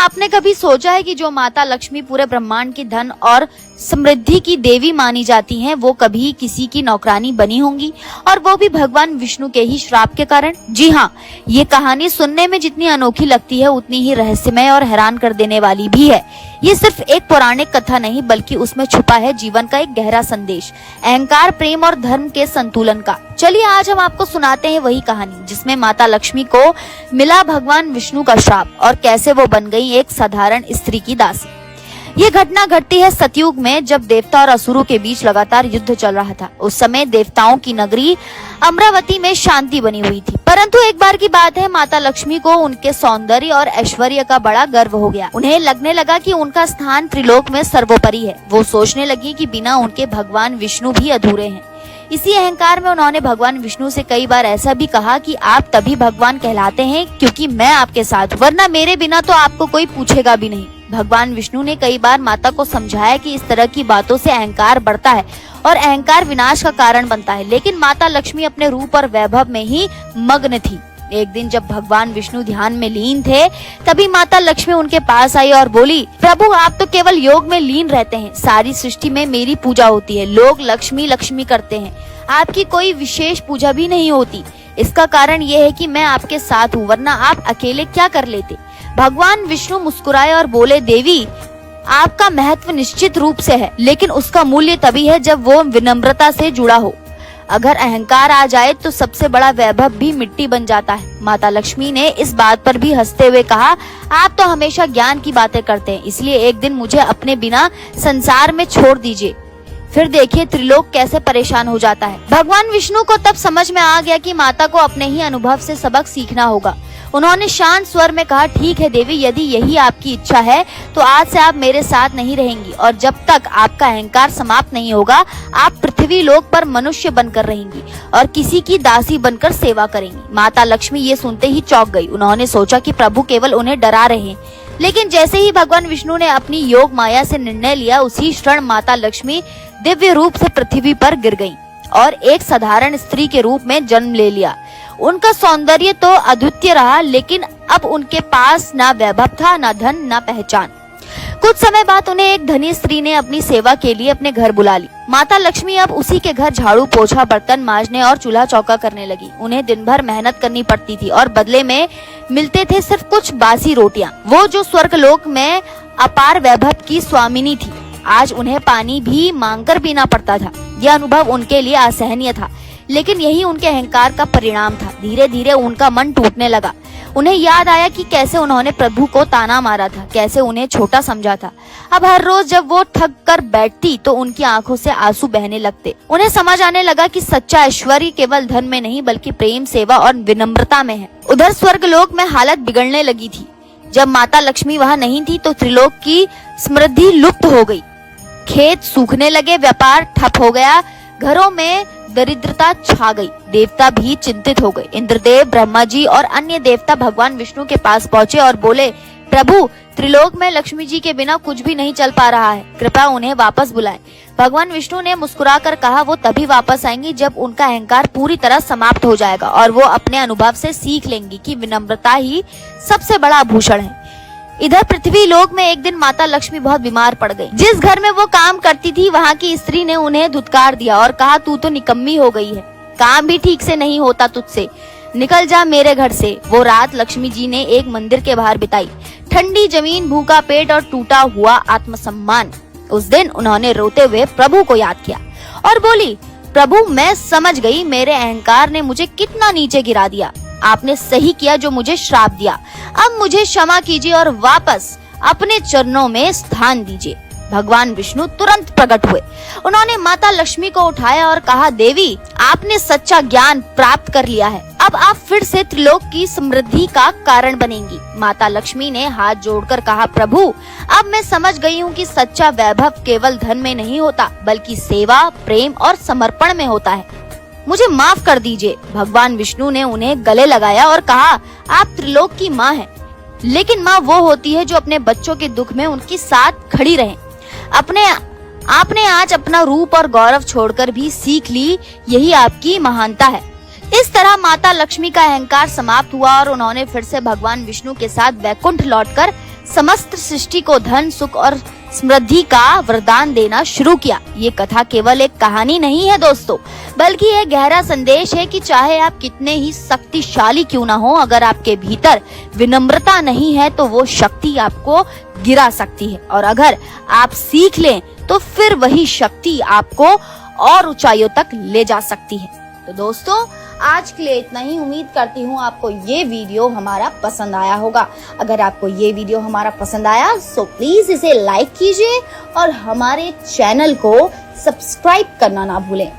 आपने कभी सोचा है कि जो माता लक्ष्मी पूरे ब्रह्मांड की धन और समृद्धि की देवी मानी जाती हैं, वो कभी किसी की नौकरानी बनी होंगी, और वो भी भगवान विष्णु के ही श्राप के कारण? जी हाँ, ये कहानी सुनने में जितनी अनोखी लगती है उतनी ही रहस्यमय और हैरान कर देने वाली भी है। ये सिर्फ एक पौराणिक कथा नहीं, बल्कि उसमें छुपा है जीवन का एक गहरा संदेश, अहंकार, प्रेम और धर्म के संतुलन का। चलिए आज हम आपको सुनाते हैं वही कहानी जिसमें माता लक्ष्मी को मिला भगवान विष्णु का श्राप और कैसे वो बन गई एक साधारण स्त्री की दासी। ये घटना घटती है सतयुग में, जब देवता और असुरों के बीच लगातार युद्ध चल रहा था। उस समय देवताओं की नगरी अमरावती में शांति बनी हुई थी, परंतु एक बार की बात है, माता लक्ष्मी को उनके सौंदर्य और ऐश्वर्य का बड़ा गर्व हो गया। उन्हें लगने लगा कि उनका स्थान त्रिलोक में सर्वोपरि है। वो सोचने लगी कि बिना उनके भगवान विष्णु भी अधूरे हैं। इसी अहंकार में उन्होंने भगवान विष्णु से कई बार ऐसा भी कहा कि आप तभी भगवान कहलाते हैं क्योंकि मैं आपके साथ हूं, वरना मेरे बिना तो आपको कोई पूछेगा भी नहीं। भगवान विष्णु ने कई बार माता को समझाया कि इस तरह की बातों से अहंकार बढ़ता है और अहंकार विनाश का कारण बनता है, लेकिन माता लक्ष्मी अपने रूप और वैभव में ही मग्न थी। एक दिन जब भगवान विष्णु ध्यान में लीन थे, तभी माता लक्ष्मी उनके पास आई और बोली, प्रभु आप तो केवल योग में लीन रहते हैं, सारी सृष्टि में मेरी पूजा होती है, लोग लक्ष्मी लक्ष्मी करते हैं, आपकी कोई विशेष पूजा भी नहीं होती। इसका कारण ये है कि मैं आपके साथ हूँ, वरना आप अकेले क्या कर लेते। भगवान विष्णु मुस्कुराए और बोले, देवी आपका महत्व निश्चित रूप से है, लेकिन उसका मूल्य तभी है जब वो विनम्रता से जुड़ा हो। अगर अहंकार आ जाए तो सबसे बड़ा वैभव भी मिट्टी बन जाता है। माता लक्ष्मी ने इस बात पर भी हंसते हुए कहा, आप तो हमेशा ज्ञान की बातें करते हैं, इसलिए एक दिन मुझे अपने बिना संसार में छोड़ दीजिए, फिर देखिए त्रिलोक कैसे परेशान हो जाता है। भगवान विष्णु को तब समझ में आ गया कि माता को अपने ही अनुभव से सबक सीखना होगा। उन्होंने शांत स्वर में कहा, ठीक है देवी, यदि यही आपकी इच्छा है तो आज से आप मेरे साथ नहीं रहेंगी, और जब तक आपका अहंकार समाप्त नहीं होगा आप पृथ्वी लोक पर मनुष्य बनकर रहेंगी और किसी की दासी बनकर सेवा करेंगी। माता लक्ष्मी ये सुनते ही चौंक गई। उन्होंने सोचा कि प्रभु केवल उन्हें डरा रहे हैं, लेकिन जैसे ही भगवान विष्णु ने अपनी योग माया से निर्णय लिया, उसी क्षण माता लक्ष्मी दिव्य रूप से पृथ्वी पर गिर गईं और एक साधारण स्त्री के रूप में जन्म ले लिया। उनका सौंदर्य तो अद्वितीय रहा, लेकिन अब उनके पास ना वैभव था, ना धन, ना पहचान। कुछ समय बाद उन्हें एक धनी स्त्री ने अपनी सेवा के लिए अपने घर बुला ली। माता लक्ष्मी अब उसी के घर झाड़ू पोछा, बर्तन मांजने और चूल्हा चौका करने लगी। उन्हें दिन भर मेहनत करनी पड़ती थी और बदले में मिलते थे सिर्फ कुछ बासी रोटियां। वो जो स्वर्गलोक में अपार वैभव की स्वामिनी थी, आज उन्हें पानी भी मांगकर पीना पड़ता था। यह अनुभव उनके लिए असहनीय था, लेकिन यही उनके अहंकार का परिणाम था। धीरे धीरे उनका मन टूटने लगा। उन्हें याद आया कि कैसे उन्होंने प्रभु को ताना मारा था, कैसे उन्हें छोटा समझा था। अब हर रोज जब वो थक कर बैठती तो उनकी आंखों से आंसू बहने लगते। उन्हें समझ आने लगा कि सच्चा ऐश्वर्य केवल धन में नहीं, बल्कि प्रेम, सेवा और विनम्रता में है। उधर स्वर्गलोक में हालत बिगड़ने लगी थी। जब माता लक्ष्मी वहाँ नहीं थी तो त्रिलोक की समृद्धि लुप्त हो गई। खेत सूखने लगे, व्यापार ठप हो गया, घरों में दरिद्रता छा गई। देवता भी चिंतित हो गए। इंद्रदेव, ब्रह्मा जी और अन्य देवता भगवान विष्णु के पास पहुँचे और बोले, प्रभु त्रिलोक में लक्ष्मी जी के बिना कुछ भी नहीं चल पा रहा है, कृपया उन्हें वापस बुलाएं। भगवान विष्णु ने मुस्कुराकर कहा, वो तभी वापस आएंगी जब उनका अहंकार पूरी तरह समाप्त हो जाएगा और वो अपने अनुभव से सीख लेंगी कि विनम्रता ही सबसे बड़ा आभूषण है। इधर पृथ्वी लोक में एक दिन माता लक्ष्मी बहुत बीमार पड़ गई। जिस घर में वो काम करती थी, वहाँ की स्त्री ने उन्हें धुतकार दिया और कहा, तू तो निकम्मी हो गई है, काम भी ठीक से नहीं होता तुझसे, निकल जा मेरे घर से। वो रात लक्ष्मी जी ने एक मंदिर के बाहर बिताई। ठंडी जमीन, भूखा पेट और टूटा हुआ आत्मसम्मान। उस दिन उन्होंने रोते हुए प्रभु को याद किया और बोली, प्रभु मैं समझ गई, मेरे अहंकार ने मुझे कितना नीचे गिरा दिया। आपने सही किया जो मुझे श्राप दिया। अब मुझे क्षमा कीजिए और वापस अपने चरणों में स्थान दीजिए। भगवान विष्णु तुरंत प्रकट हुए। उन्होंने माता लक्ष्मी को उठाया और कहा, देवी आपने सच्चा ज्ञान प्राप्त कर लिया है, अब आप फिर से त्रिलोक की समृद्धि का कारण बनेंगी। माता लक्ष्मी ने हाथ जोड़कर कहा, प्रभु अब मैं समझ गई हूँ कि सच्चा वैभव केवल धन में नहीं होता, बल्कि सेवा, प्रेम और समर्पण में होता है, मुझे माफ कर दीजिए। भगवान विष्णु ने उन्हें गले लगाया और कहा, आप त्रिलोक की माँ हैं, लेकिन माँ वो होती है जो अपने बच्चों के दुख में उनके साथ खड़ी रहे। आपने आज अपना रूप और गौरव छोड़कर भी सीख ली, यही आपकी महानता है। इस तरह माता लक्ष्मी का अहंकार समाप्त हुआ और उन्होंने फिर से भगवान विष्णु के साथ वैकुंठ लौटकर समस्त सृष्टि को धन, सुख और समृद्धि का वरदान देना शुरू किया। ये कथा केवल एक कहानी नहीं है दोस्तों, बल्कि एक गहरा संदेश है कि चाहे आप कितने ही शक्तिशाली क्यों ना हो, अगर आपके भीतर विनम्रता नहीं है तो वो शक्ति आपको गिरा सकती है, और अगर आप सीख लें तो फिर वही शक्ति आपको और ऊंचाइयों तक ले जा सकती है। तो दोस्तों, आज के लिए इतना ही। उम्मीद करती हूँ आपको ये वीडियो हमारा पसंद आया होगा। अगर आपको ये वीडियो हमारा पसंद आया तो प्लीज इसे लाइक कीजिए और हमारे चैनल को सब्सक्राइब करना ना भूलें।